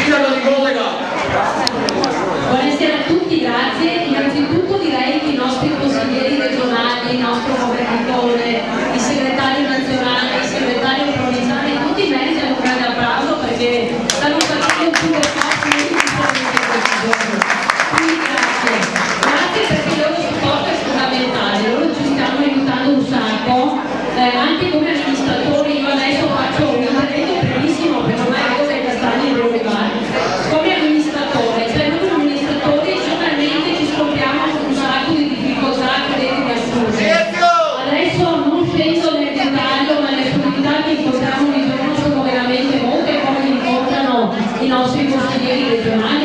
Sindaco di Modena. Buonasera a tutti, grazie. Innanzitutto direi che i nostri consiglieri regionali, il nostro governatore, il segretario nazionale, il segretario provinciale, tutti meritano un grande applauso perché stanno facendo più che forza in questi giorni. Quindi grazie. Grazie perché il loro supporto è fondamentale, loro ci stanno aiutando un sacco, anche come amministratori. Io adesso faccio un intervento brevissimo perché ormai vedo che Castagni devo arrivare. Come amministratore, cioè noi come amministratori giornalmente ci scontriamo con un sacco di difficoltà che vedete assurde. Adesso non scendo nel dettaglio, ma le assurdità che incontriamo ogni giorno sono veramente molte, come li incontrano i nostri consiglieri regionali.